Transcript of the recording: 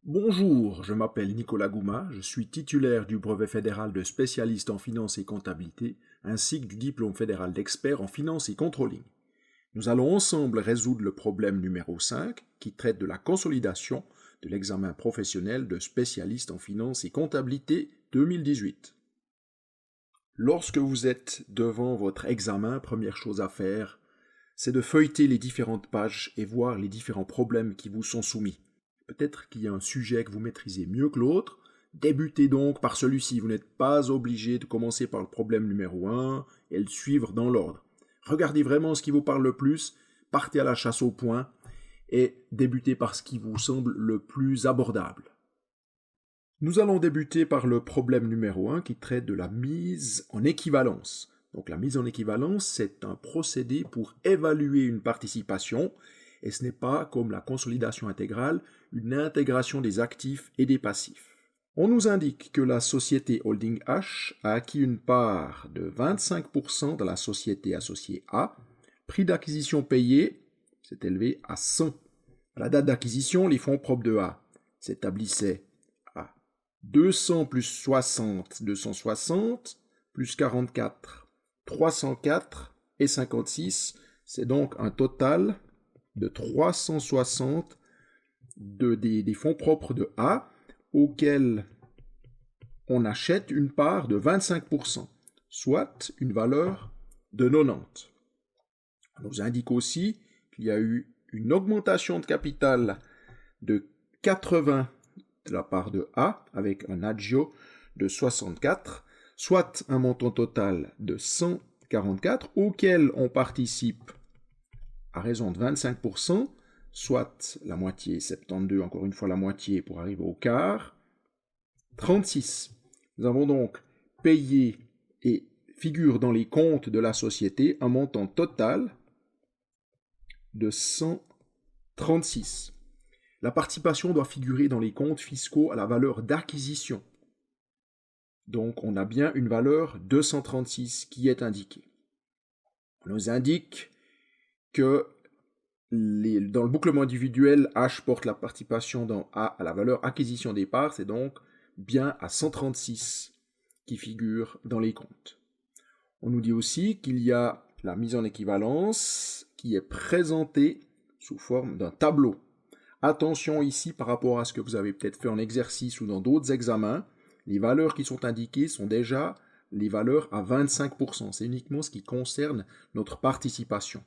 Bonjour, je m'appelle Nicolas Gouma, je suis titulaire du brevet fédéral de spécialiste en finance et comptabilité, ainsi que du diplôme fédéral d'expert en finance et controlling. Nous allons ensemble résoudre le problème numéro 5 qui traite de la consolidation de l'examen professionnel de spécialiste en finance et comptabilité 2018. Lorsque vous êtes devant votre examen, première chose à faire, c'est de feuilleter les différentes pages et voir les différents problèmes qui vous sont soumis. Peut-être qu'il y a un sujet que vous maîtrisez mieux que l'autre. Débutez donc par celui-ci. Vous n'êtes pas obligé de commencer par le problème numéro 1 et le suivre dans l'ordre. Regardez vraiment ce qui vous parle le plus, partez à la chasse au point et débutez par ce qui vous semble le plus abordable. Nous allons débuter par le problème numéro 1 qui traite de la mise en équivalence. Donc la mise en équivalence, c'est un procédé pour évaluer une participation et ce n'est pas, comme la consolidation intégrale, une intégration des actifs et des passifs. On nous indique que la société Holding H a acquis une part de 25% de la société associée A. Prix d'acquisition payé s'est élevé à 100. À la date d'acquisition, les fonds propres de A s'établissaient à 200 plus 60, 260, plus 44, 304 et 56. C'est donc un total de 360 des fonds propres de A auxquels on achète une part de 25%, soit une valeur de 90. On nous indique aussi qu'il y a eu une augmentation de capital de 80 de la part de A avec un agio de 64, soit un montant total de 144 auquel on participe à raison de 25%, soit la moitié, 72, encore une fois la moitié pour arriver au quart, 36. Nous avons donc payé et figure dans les comptes de la société un montant total de 136. La participation doit figurer dans les comptes fiscaux à la valeur d'acquisition. Donc on a bien une valeur 236 qui est indiquée. On nous indique que dans le bouclement individuel, H porte la participation dans A à la valeur acquisition des parts, c'est donc bien à 136 qui figure dans les comptes. On nous dit aussi qu'il y a la mise en équivalence qui est présentée sous forme d'un tableau. Attention ici par rapport à ce que vous avez peut-être fait en exercice ou dans d'autres examens, les valeurs qui sont indiquées sont déjà les valeurs à 25%. C'est uniquement ce qui concerne notre participation.